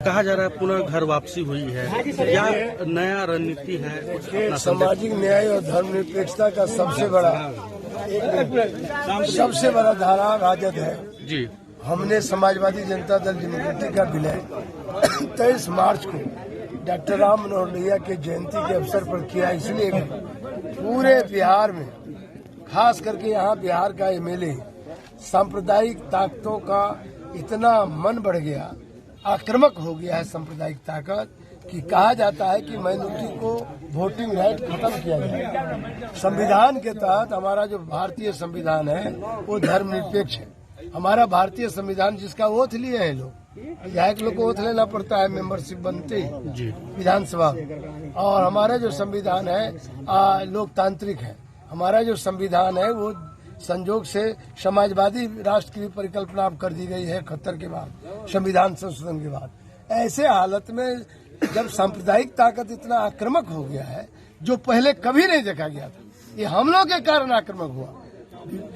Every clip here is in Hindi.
कहा जा रहा है पुनः घर वापसी हुई है, क्या नया रणनीति है? सामाजिक न्याय और धर्मनिरपेक्षता का सबसे बड़ा धारा राजद है जी। हमने समाजवादी जनता दल डेमोक्रेटिक का विलय 23 मार्च को डॉक्टर राम मनोहर लोहिया के जयंती के अवसर पर किया। इसलिए पूरे बिहार में, खास करके यहाँ बिहार का एमएलए, सांप्रदायिक ताकतों का इतना मन बढ़ गया, आक्रामक हो गया है सांप्रदायिक ताकत, कि कहा जाता है कि माइनॉरिटी को वोटिंग राइट खत्म किया जाए। संविधान के तहत हमारा जो भारतीय संविधान है वो धर्मनिरपेक्ष है। हमारा भारतीय संविधान जिसका ओथ लिए हैं लोग, विधायक लोग को ओथ लेना पड़ता है मेंबरशिप बनते विधानसभा, और हमारा जो संविधान है लोकतांत्रिक है। हमारा जो संविधान है वो संजोग से समाजवादी राष्ट्र की परिकल्पना कर दी गई है 71 के बाद, संविधान संशोधन के बाद। ऐसे हालत में जब सांप्रदायिक ताकत इतना आक्रामक हो गया है जो पहले कभी नहीं देखा गया था, ये हम लोग के कारण आक्रामक हुआ।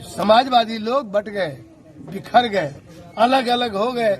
समाजवादी लोग बट गए, बिखर गए, अलग अलग हो गए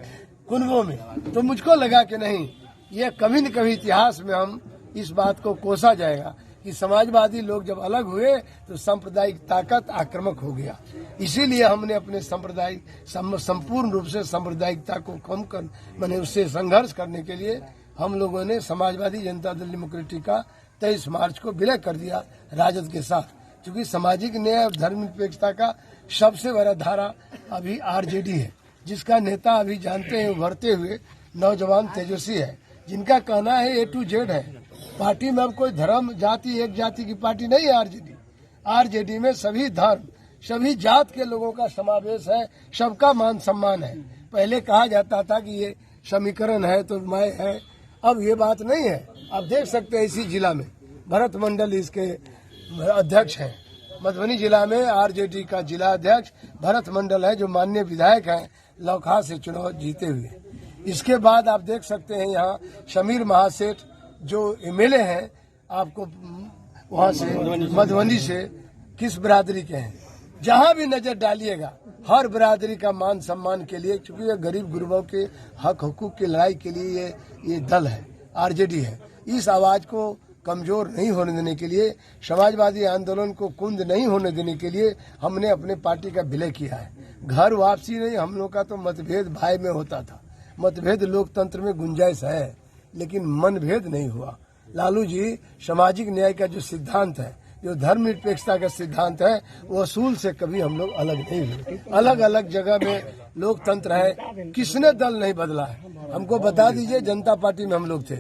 कुनबों में। तो मुझको लगा कि नहीं, ये कभी न कभी इतिहास में हम इस बात को कोसा जाएगा कि समाजवादी लोग जब अलग हुए तो सांप्रदायिक ताकत आक्रामक हो गया। इसीलिए हमने अपने सांप्रदायिक संपूर्ण रूप से सांप्रदायिकता को कम कर मैंने उससे संघर्ष करने के लिए हम लोगों ने समाजवादी जनता दल डेमोक्रेटिक का 23 मार्च को विलय कर दिया राजद के साथ। क्योंकि सामाजिक न्याय और धर्मनिरपेक्षता का सबसे बड़ा धारा अभी आरजेडी है, जिसका नेता अभी जानते हैं उभरते हुए नौजवान तेजस्वी है, जिनका कहना है A to Z है। पार्टी में अब कोई धर्म जाति एक जाति की पार्टी नहीं है आरजेडी। आरजेडी में सभी धर्म सभी जात के लोगों का समावेश है, सबका मान सम्मान है। पहले कहा जाता था कि ये समीकरण है तो मैं है, अब ये बात नहीं है। आप देख सकते हैं इसी जिला में भरत मंडल इसके अध्यक्ष हैं। मधुबनी जिला में आरजेडी का जिला अध्यक्ष भरत मंडल है, जो माननीय विधायक हैं लौखा से चुनाव जीते हुए। इसके बाद आप देख सकते हैं यहाँ समीर महासेठ जो एमएलए हैं, आपको वहाँ से मधुबनी से किस बिरादरी के हैं, जहाँ भी नजर डालिएगा हर बिरादरी का मान सम्मान के लिए, क्योंकि ये गरीब गुरबों के हक हुकूक की लड़ाई के लिए ये दल है, आरजेडी है। इस आवाज को कमजोर नहीं होने देने के लिए, समाजवादी आंदोलन को कुंद नहीं होने देने के लिए हमने अपने पार्टी का विलय किया है। घर वापसी नहीं, हम लोग का तो मतभेद भाई में होता था। मतभेद लोकतंत्र में गुंजाइश है, लेकिन मनभेद नहीं हुआ। लालू जी सामाजिक न्याय का जो सिद्धांत है, जो धर्मनिरपेक्षता का सिद्धांत है, वो असूल से कभी हम लोग अलग नहीं हुए। अलग अलग जगह में लोकतंत्र है, किसने दल नहीं बदला है। हमको बता दीजिए, जनता पार्टी में हम लोग थे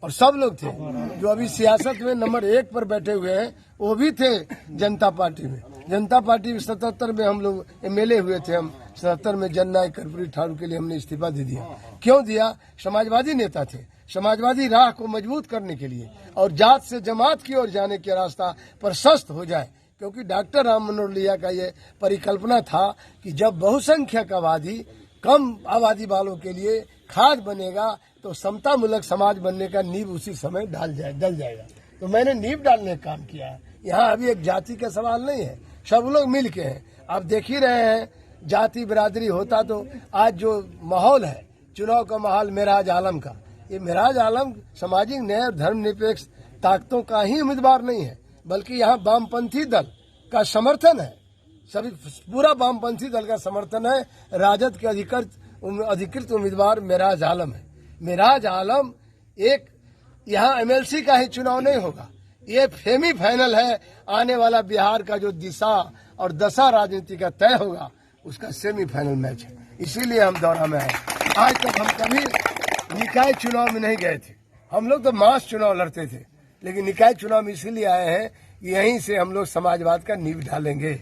और सब लोग थे। जो अभी सियासत में नंबर 1 पर बैठे हुए हैं वो भी थे जनता पार्टी में। जनता पार्टी 77 में हम लोग एमएलए हुए थे। हम 77 में जननायक कर्पूरी ठाकुर के लिए हमने इस्तीफा दे दिया। क्यों दिया? समाजवादी नेता थे, समाजवादी राह को मजबूत करने के लिए और जात से जमात की ओर जाने के रास्ता प्रशस्त हो जाए। क्योंकि डॉक्टर राम मनोहर लोहिया का ये परिकल्पना था कि जब बहुसंख्यक आबादी कम आबादी वालों के लिए खाद बनेगा तो समतामूलक समाज बनने का नींव उसी समय डल जाएगा। तो मैंने नींव डालने का काम किया है। यहाँ अभी एक जाति का सवाल नहीं है, सब लोग मिल के हैं। आप देख ही रहे हैं, जाति बिरादरी होता तो आज जो माहौल है चुनाव का माहौल मेराज आलम का, ये मेराज आलम सामाजिक न्याय और धर्मनिरपेक्ष ताकतों का ही उम्मीदवार नहीं है, बल्कि यहाँ वामपंथी दल का समर्थन है। सभी पूरा वामपंथी दल का समर्थन है। राजद के अधिकृत उम्मीदवार मेराज आलम है। मेराज आलम एक यहाँ एमएलसी का ही चुनाव नहीं होगा, ये सेमीफाइनल है। आने वाला बिहार का जो दिशा और दशा राजनीति का तय होगा, उसका सेमीफाइनल मैच है। इसीलिए हम दौरा में आए। आज तक हम कभी निकाय चुनाव में नहीं गए थे। हम लोग तो मास चुनाव लड़ते थे, लेकिन निकाय चुनाव में इसीलिए आए हैं, यहीं से हम लोग समाजवाद का नींव डालेंगे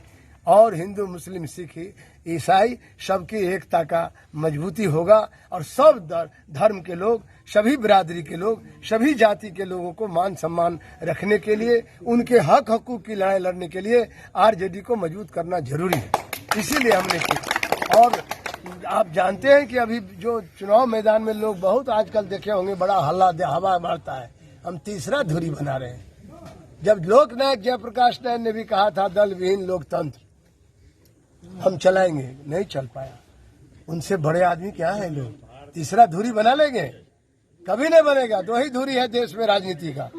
और हिंदू मुस्लिम सिख ईसाई सबकी एकता का मजबूती होगा और सब धर्म के लोग, सभी बिरादरी के लोग, सभी जाति के लोगों को मान सम्मान रखने के लिए, उनके हक हकूक की लड़ाई लड़ने के लिए आरजेडी को मजबूत करना जरूरी है। इसीलिए हमने किया। और आप जानते हैं कि अभी जो चुनाव मैदान में लोग बहुत आजकल देखे होंगे, बड़ा हल्ला हवा मारता है। हम तीसरा धुरी बना रहे हैं। जब लोकनायक जयप्रकाश नारायण ने भी कहा था दल विहीन लोकतंत्र हम चलाएंगे, नहीं चल पाया। उनसे बड़े आदमी क्या है लोग, तीसरा धुरी बना लेंगे। कभी नहीं बनेगा। दो ही धुरी है देश में राजनीति का,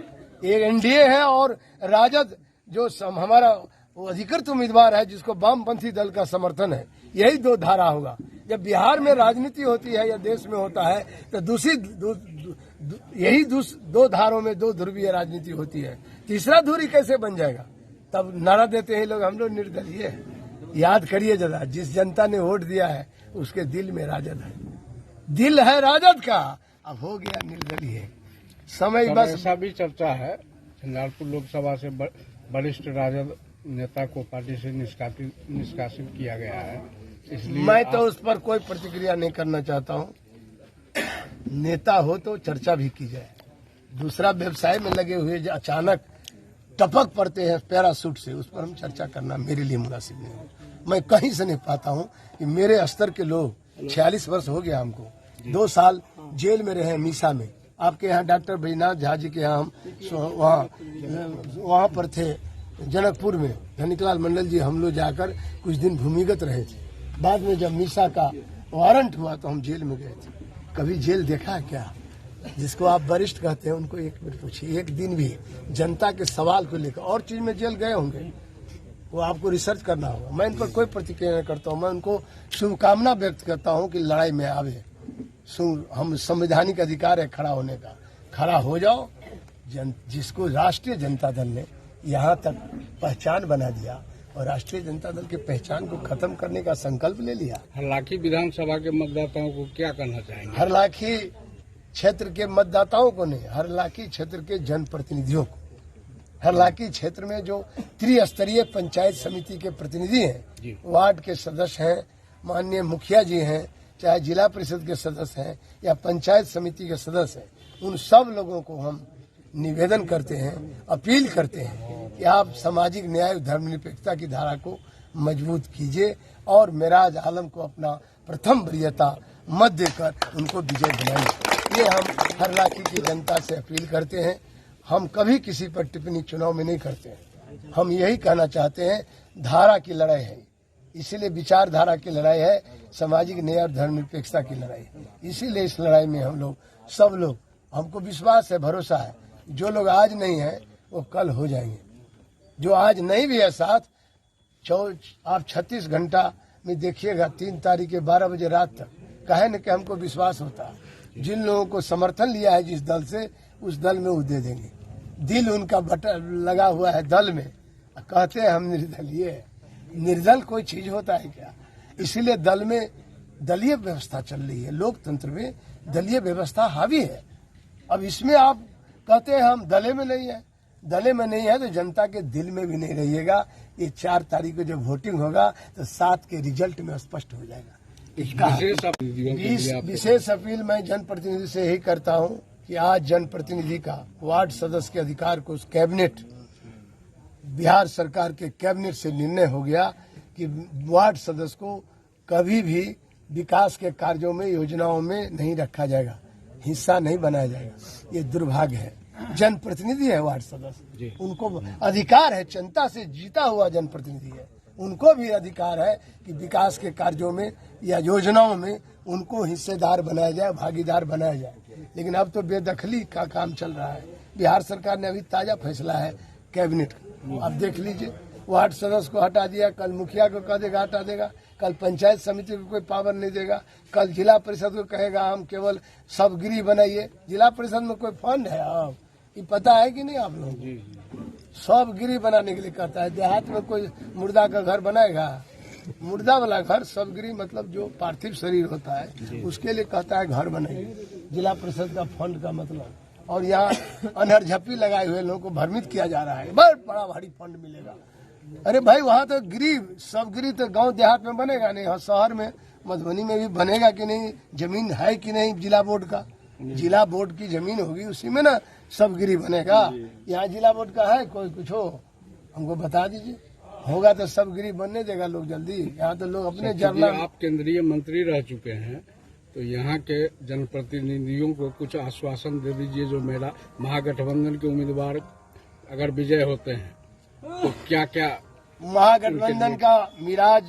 एक एनडीए है और राजद जो हमारा वो अधिकृत उम्मीदवार है जिसको वामपंथी दल का समर्थन है। यही दो धारा होगा। जब बिहार में राजनीति होती है या देश में होता है तो यही दो धारों में दो ध्रुवीय राजनीति होती है। तीसरा धुरी कैसे बन जाएगा? तब नारा देते हैं लोग हम लोग निर्दलीय है। याद करिए जरा, जिस जनता ने वोट दिया है उसके दिल में राजद है, दिल है राजद का। अब हो गया निर्दलीय। समय बस ऐसा भी चर्चा है झंझारपुर लोकसभा से वरिष्ठ राजद नेता को पार्टी से निष्कासित किया गया है, इसलिए मैं तो उस पर कोई प्रतिक्रिया नहीं करना चाहता हूं। नेता हो तो चर्चा भी की जाए। दूसरा व्यवसाय में लगे हुए जो अचानक टपक पड़ते हैं पैराशूट से, उस पर हम चर्चा करना मेरे लिए मुनासिब नहीं है। मैं कहीं से नहीं पाता हूं कि मेरे स्तर के लोग 46 वर्ष हो गया हमको, 2 साल जेल में रहे मीसा में। आपके यहाँ डॉक्टर बैजनाथ झा जी के यहाँ हम वहाँ पर थे जनकपुर में, धनिकलाल मंडल जी हम लोग जाकर कुछ दिन भूमिगत रहे थे। बाद में जब मीसा का वारंट हुआ तो हम जेल में गए थे। कभी जेल देखा है क्या? जिसको आप वरिष्ठ कहते हैं उनको एक मिनट पूछिए, एक दिन भी जनता के सवाल को लेकर और चीज में जेल गए होंगे, वो आपको रिसर्च करना होगा। मैं इन पर कोई प्रतिक्रिया नहीं करता हूँ। मैं उनको शुभकामना व्यक्त करता हूँ कि लड़ाई में आवे। हम संवैधानिक अधिकार है खड़ा होने का, खड़ा हो जाओ। जिसको राष्ट्रीय जनता दल ने यहाँ तक पहचान बना दिया और राष्ट्रीय जनता दल की पहचान को खत्म करने का संकल्प ले लिया। हरलाखी विधानसभा के मतदाताओं को क्या कहना चाहेंगे? हरलाखी क्षेत्र के मतदाताओं को नहीं, हरलाखी क्षेत्र के जनप्रतिनिधियों को। हरलाखी क्षेत्र में जो त्रिस्तरीय पंचायत समिति के प्रतिनिधि हैं, वार्ड के सदस्य हैं, माननीय मुखिया जी हैं, चाहे जिला परिषद के सदस्य हैं या पंचायत समिति के सदस्य हैं, उन सब लोगों को हम निवेदन करते हैं, अपील करते हैं कि आप सामाजिक न्याय और धर्मनिरपेक्षता की धारा को मजबूत कीजिए और मेराज आलम को अपना प्रथम वरीयता मत देकर उनको विजय बनाइए। ये हम हरलाखी की जनता से अपील करते हैं। हम कभी किसी पर टिप्पणी चुनाव में नहीं करते हैं। हम यही कहना चाहते हैं, धारा की लड़ाई है, इसीलिए विचारधारा की लड़ाई है, सामाजिक न्याय और धर्मनिरपेक्षता की लड़ाई है। इसीलिए इस लड़ाई में हम लोग सब लोग, हमको विश्वास है, भरोसा है, जो लोग आज नहीं है वो कल हो जाएंगे। जो आज नहीं भी है साथ, आप 36 घंटा में देखिएगा 3 तारीख के 12 बजे रात तक, कहे न कि हमको विश्वास होता है। जिन लोगों को समर्थन लिया है जिस दल से, उस दल में वो दे देंगे। दिल उनका लगा हुआ है दल में, कहते हैं हम निर्दलीय है। निर्दल कोई चीज होता है क्या? इसीलिए दल में दलीय व्यवस्था चल रही है। लोकतंत्र में दलीय व्यवस्था हावी है। अब इसमें आप कहते हैं हम दले में नहीं है, दले में नहीं है तो जनता के दिल में भी नहीं रहिएगा। ये 4 तारीख को जब वोटिंग होगा तो 7 के रिजल्ट में स्पष्ट हो जाएगा। विशेष अपील मैं जनप्रतिनिधि से यही करता हूं कि आज जनप्रतिनिधि का वार्ड सदस्य के अधिकार को उस कैबिनेट, बिहार सरकार के कैबिनेट से निर्णय हो गया कि वार्ड सदस्य को कभी भी विकास के कार्यों में, योजनाओं में नहीं रखा जाएगा, हिस्सा नहीं बनाया जाएगा। ये दुर्भाग्य है। जनप्रतिनिधि है वार्ड सदस्य, उनको अधिकार है, जनता से जीता हुआ जनप्रतिनिधि है, उनको भी अधिकार है कि विकास के कार्यों में या योजनाओं में उनको हिस्सेदार बनाया जाए, भागीदार बनाया जाए। लेकिन अब तो बेदखली का काम चल रहा है। बिहार सरकार ने अभी ताजा फैसला है कैबिनेट का, अब देख लीजिए, वार्ड सदस्य को हटा दिया, कल मुखिया को कह देगा हटा देगा, कल पंचायत समिति को कोई पावर नहीं देगा, कल जिला परिषद को कहेगा हम केवल सबगिरी बनाइए। जिला परिषद में कोई फंड है? अब ये पता है कि नहीं आप लोगों को? सबगिरी बनाने के लिए कहता है। देहात में कोई मुर्दा का घर बनाएगा? मुर्दा वाला घर, सबगिरी मतलब जो पार्थिव शरीर होता है उसके लिए कहता है घर बनाइए, जिला परिषद का फंड का मतलब। और यहाँ अनहर झप्पी लगाए हुए लोगों को भ्रमित किया जा रहा है, बहुत बड़ा भारी फंड मिलेगा। अरे भाई, वहाँ तो गिरी, सब गिरी तो गांव देहात में बनेगा नहीं, हाँ शहर में मधुबनी में भी बनेगा कि नहीं, जमीन है कि नहीं जिला बोर्ड का, जिला बोर्ड की जमीन होगी उसी में ना सब गिरी बनेगा। यहाँ जिला बोर्ड का है कोई, कुछ हो हमको बता दीजिए, होगा तो सब गिरी बनने देगा लोग जल्दी। यहाँ तो लोग अपने जरना। आप केंद्रीय मंत्री रह चुके हैं, तो यहाँ के जनप्रतिनिधियों को कुछ आश्वासन दे दीजिए। जो मेरा महागठबंधन के उम्मीदवार अगर विजय होते हैं तो क्या क्या महागठबंधन का मिराज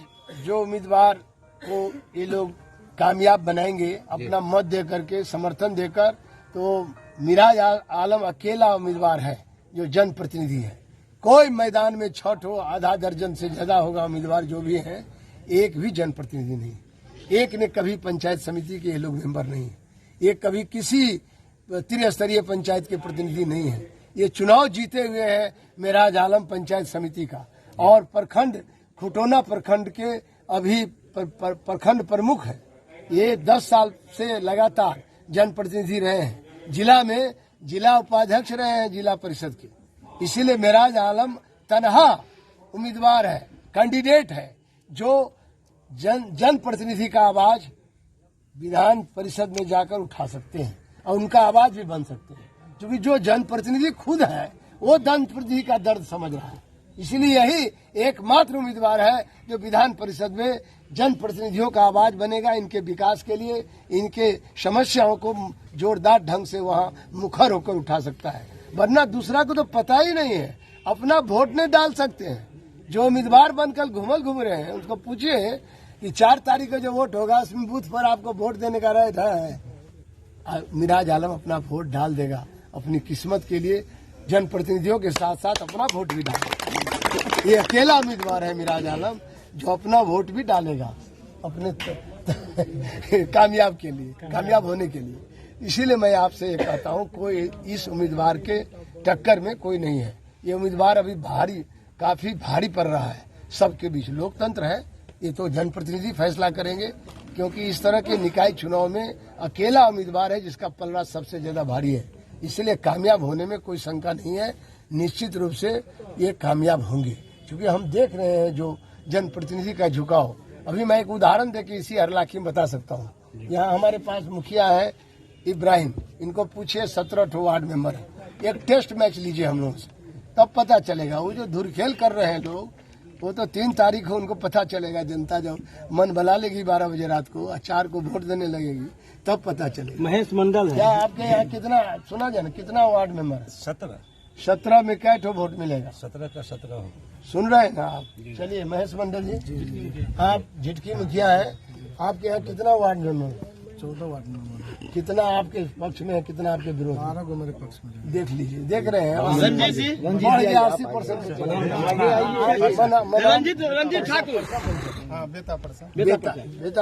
जो उम्मीदवार को ये लोग कामयाब बनाएंगे, अपना मत दे करके, समर्थन देकर, तो मिराज आलम अकेला उम्मीदवार है जो जनप्रतिनिधि है। कोई मैदान में 6 ठो आधा दर्जन से ज्यादा होगा उम्मीदवार जो भी हैं, एक भी जनप्रतिनिधि नहीं। एक ने कभी पंचायत समिति के ये लोग मेंबर नहीं है, ये कभी किसी त्रिस्तरीय पंचायत के प्रतिनिधि नहीं है। ये चुनाव जीते हुए हैं मिराज आलम पंचायत समिति का, और प्रखंड खुटोना प्रखंड के अभी प्रखंड प्रमुख है। ये 10 साल से लगातार जनप्रतिनिधि रहे हैं, जिला में जिला उपाध्यक्ष रहे हैं जिला परिषद के। इसीलिए मिराज आलम तनहा उम्मीदवार है, कैंडिडेट है, जो जनप्रतिनिधि का आवाज विधान परिषद में जाकर उठा सकते हैं और उनका आवाज भी बन सकते हैं, क्योंकि जो जनप्रतिनिधि खुद है वो जनप्रतिनिधि का दर्द समझ रहा है। इसलिए यही एकमात्र उम्मीदवार है जो विधान परिषद में जनप्रतिनिधियों का आवाज बनेगा, इनके विकास के लिए, इनके समस्याओं को जोरदार ढंग से वहां मुखर होकर उठा सकता है। वरना दूसरा को तो पता ही नहीं है, अपना वोट नहीं डाल सकते हैं। जो उम्मीदवार बनकर घूम रहे हैं उसको पूछिए कि 4 तारीख को जो वोट होगा उसमें बूथ पर आपको वोट देने का राइट है। मिराज आलम अपना वोट डाल देगा अपनी किस्मत के लिए, जनप्रतिनिधियों के साथ साथ अपना वोट भी डालेगा। ये अकेला उम्मीदवार है मिराज आलम जो अपना वोट भी डालेगा अपने कामयाब के लिए, कामयाब होने के लिए। इसीलिए मैं आपसे ये कहता हूँ, कोई इस उम्मीदवार के टक्कर में कोई नहीं है। ये उम्मीदवार अभी काफी भारी पड़ रहा है सबके बीच। लोकतंत्र है, ये तो जनप्रतिनिधि फैसला करेंगे, क्योंकि इस तरह के निकाय चुनाव में अकेला उम्मीदवार है जिसका पलड़ा सबसे ज्यादा भारी है। इसलिए कामयाब होने में कोई शंका नहीं है, निश्चित रूप से ये कामयाब होंगे, क्योंकि हम देख रहे हैं जो जनप्रतिनिधि का झुकाव। अभी मैं एक उदाहरण देके इसी हरलाखी में बता सकता हूँ। यहाँ हमारे पास मुखिया है इब्राहिम, इनको पूछिए 17 ठो वार्ड मेंबर है। एक टेस्ट मैच लीजिए हम लोग से, तब पता चलेगा। वो जो धुरखेल कर रहे हैं लोग, वो तो 3 तारीख को उनको पता चलेगा। जनता जब मन बना लेगी 12 बजे रात को, 4 को वोट देने लगेगी, तब पता चलेगा। महेश मंडल है। क्या आपके यहाँ कितना सुना जाए, कितना वार्ड मेंबर है? 17 में क्या ठो वोट मिलेगा? 17 का 17 हो। सुन रहे हैं ना आप? चलिए महेश मंडल जी, आप झिटकी मुखिया है, आपके यहाँ कितना वार्ड मेंबर? 14 ward member. कितना आपके पक्ष में है, कितना आपके विरोध? 12 को मेरे पक्ष में। देख लीजिए, देख रहे हैं 80% रंजीत ठाकुर। हाँ, बेता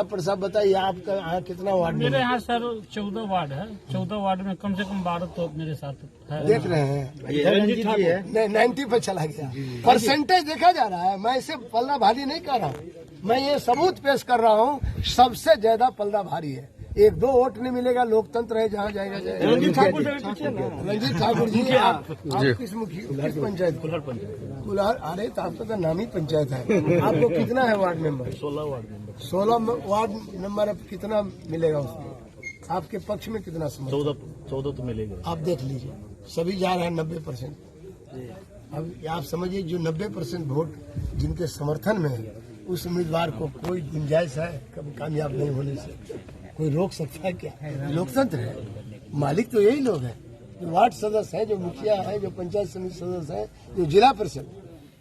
प्रसाद बताइए आपका यहाँ कितना वार्ड? मेरे यहाँ सर 14 वार्ड है। 14 वार्ड में कम से कम 12 तो मेरे साथ है। देख रहे हैं रंजीत ठाकुर है। 90 पे चला गया। परसेंटेज देखा जा रहा है। मैं इसे पलड़ा भारी नहीं कर रहा हूँ, मैं ये सबूत पेश कर रहा हूँ, सबसे ज्यादा पलड़ा भारी है। 1-2 वोट नहीं मिलेगा, लोकतंत्र है, जहाँ जाएगा जाएगा। रंजीत ठाकुर रंजीत ठाकुर जी, आप किस पंचायत? कुल्हार। अरे तो आपका तो नामी पंचायत है। आपको कितना है ward member? 16 ward member. 16 ward member. अब कितना मिलेगा उसमें? आपके पक्ष में कितना समझ? 14 तो मिलेगा। आप देख लीजिए, सभी जा रहे हैं 90%। अब आप समझिए, जो 90% वोट जिनके समर्थन में है, उस उम्मीदवार को कोई गुंजाइश है कभी कामयाब नहीं होने से? कोई रोक सकता है क्या? लोकतंत्र है, मालिक तो यही लोग हैं, जो वार्ड सदस्य है, जो मुखिया है, जो पंचायत समिति सदस्य है, जो जिला परिषद,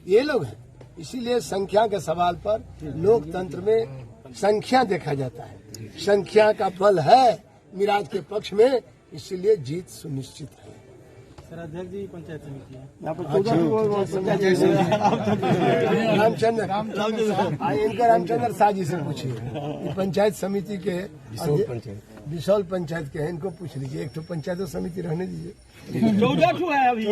ये लोग हैं। इसीलिए संख्या के सवाल पर लोकतंत्र में संख्या देखा जाता है। संख्या का बल है मिराज के पक्ष में, इसीलिए जीत सुनिश्चित है। अध्यक्ष जी पंचायत समिति है इनका रामचंद्र शाह जी से पूछिए, पंचायत समिति के बिसौल पंचायत के हैं, इनको पूछ लीजिए। एक तो पंचायत समिति रहने दीजिए। 14 ठो है अभी,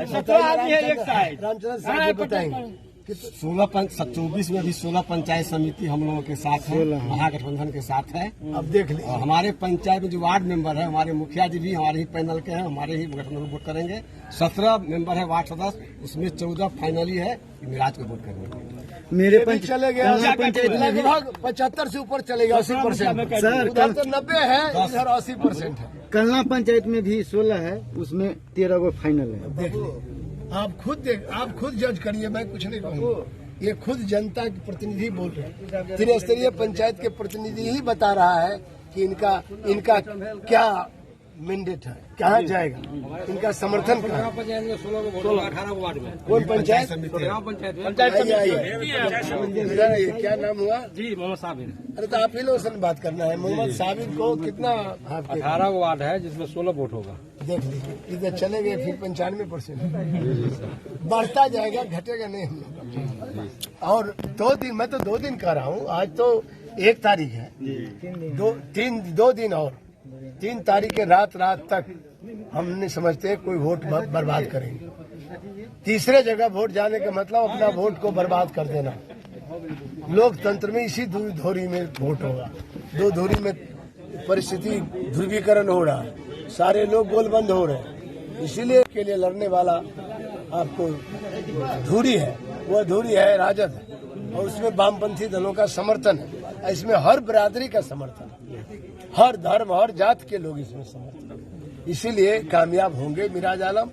17 आदमी है एक साइड। रामचंद्र शाह जी बताएंगे। 24 में भी 16 पंचायत समिति हम लोगों के साथ है, महागठबंधन के साथ है। अब देख लीजिए, हमारे पंचायत में जो वार्ड मेंबर है, हमारे मुखिया जी भी हमारे ही पैनल के हैं, हमारे ही गठबंधन वोट करेंगे। 17 मेंबर है वार्ड सदस्य, उसमें 14 फाइनली है, मिराज को वोट करेंगे। मेरे पंचायत चले गए लगभग 75 से ऊपर चलेगा। 80% उधर तो 90 है, इधर 80% है। कलना पंचायत में भी 16 है, उसमें 13 गो फाइनल है। देख लीजिए, आप खुद जज करिए, मैं कुछ नहीं कहूँगा। ये खुद जनता के प्रतिनिधि बोल रहे हैं। त्रिस्तरीय पंचायत के प्रतिनिधि ही बता रहा है कि इनका क्या मैंडेट है, कहाँ जाएगा, इनका समर्थन कहाँ? 18 वार्ड में कौन पंचायत? पंचायत इधर आइए, क्या नाम हुआ? जी मोहम्मद साबिर। अरे तो आप ही लोगों से बात करना है। मोहम्मद साबिर को कितना आपके 18 वार्ड है जिसमें 16 वोट होगा। देख लीजिए, इधर चले गए फिर 95% बढ़ता जाएगा, घटेगा नहीं हम लोग। और 2 दिन, मैं तो 2 दिन कह रहा हूँ, आज तो 1 तारीख है, 2 दिन और 3 तारीख के रात तक हम नहीं समझते कोई वोट बर्बाद करेंगे। तीसरे जगह वोट जाने का मतलब अपना वोट को बर्बाद कर देना। लोकतंत्र में इसी धुरी में वोट होगा, 2 धुरी में परिस्थिति ध्रुवीकरण हो रहा है, सारे लोग गोलबंद हो रहे हैं। इसीलिए के लिए लड़ने वाला आपको धुरी है, वह धुरी है राजद है, और उसमें वामपंथी दलों का समर्थन है। इसमें हर बिरादरी का समर्थन है, हर धर्म हर जात के लोग इसमें समर्थन है। इसीलिए कामयाब होंगे मिराज आलम।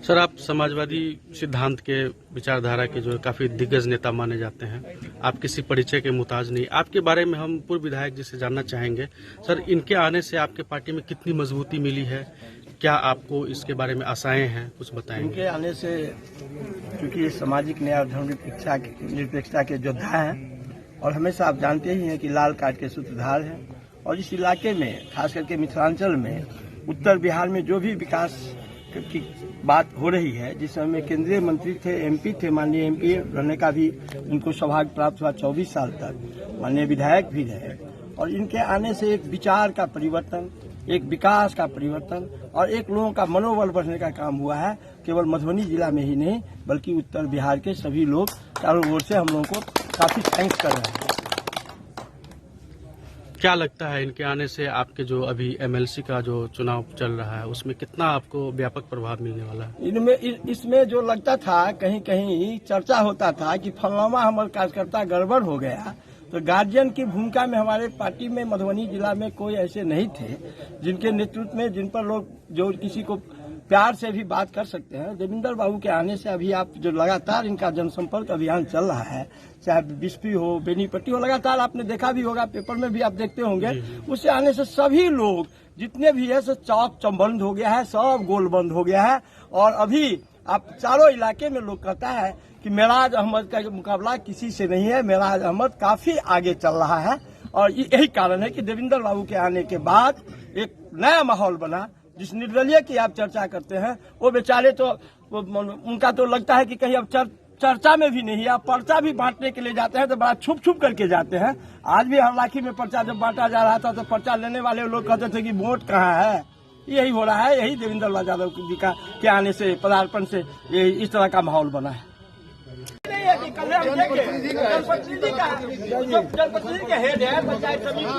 सर, आप समाजवादी सिद्धांत के विचारधारा के जो काफी दिग्गज नेता माने जाते हैं, आप किसी परिचय के मुताज नहीं। आपके बारे में हम पूर्व विधायक जी से जानना चाहेंगे। सर, इनके आने से आपके पार्टी में कितनी मजबूती मिली है, क्या आपको इसके बारे में आशाएं हैं, कुछ बताएंगे? इनके आने से, क्योंकि सामाजिक न्याय और धर्मनिरपेक्षता के योद्धा हैं और हमेशा आप जानते ही हैं कि लाल कार्ड के सूत्रधार हैं, और इस इलाके में खास करके मिथिलांचल में, उत्तर बिहार में जो भी विकास की बात हो रही है, जिस समय में केंद्रीय मंत्री थे, एमपी थे, माननीय एमपी रहने का भी उनको सौभाग्य प्राप्त हुआ, 24 साल तक माननीय विधायक भी रहे, और इनके आने से एक विचार का परिवर्तन, एक विकास का परिवर्तन और एक लोगों का मनोबल बढ़ने का काम हुआ है। केवल मधुबनी जिला में ही नहीं बल्कि उत्तर बिहार के सभी लोग चारों ओर से हम लोगों को काफी थैंक्स कर रहे हैं। क्या लगता है इनके आने से आपके जो अभी एमएलसी का जो चुनाव चल रहा है उसमें कितना आपको व्यापक प्रभाव मिलने वाला है? इसमें जो लगता था, कहीं कहीं चर्चा होता था कि फलाना हमारे कार्यकर्ता गड़बड़ हो गया, तो गार्जियन की भूमिका में हमारे पार्टी में मधुबनी जिला में कोई ऐसे नहीं थे जिनके नेतृत्व में, जिन पर लोग जो किसी को प्यार से भी बात कर सकते हैं। देवेंद्र बाबू के आने से अभी आप जो लगातार इनका जनसंपर्क अभियान चल रहा है, चाहे बिस्पी हो, बेनीपट्टी हो, लगातार आपने देखा भी होगा, पेपर में भी आप देखते होंगे। उससे आने से सभी लोग जितने भी है, सब चौक चौबंद हो गया है, सब गोल बंद हो गया है। और अभी आप चारों इलाके में लोग कहता है कि मेराज अहमद का मुकाबला किसी से नहीं है, मेराज अहमद काफी आगे चल रहा है। और यही कारण है कि देवेंद्र बाबू के आने के बाद एक नया माहौल बना। जिस निर्दलीय की आप चर्चा करते हैं, वो बेचारे तो उनका तो लगता है कि कहीं अब चर्चा में भी नहीं है। आप पर्चा भी बांटने के लिए जाते हैं तो बड़ा छुप करके जाते हैं। आज भी हरलाखी में पर्चा जब बांटा जा रहा था तो पर्चा लेने वाले लोग कहते थे कि वोट कहाँ है। यही हो रहा है, यही देवेंद्र लाल यादव जी के आने से, पदार्पण से इस तरह का माहौल बना है। जनप्रतिनिधि का हेड है पंचायत समिति।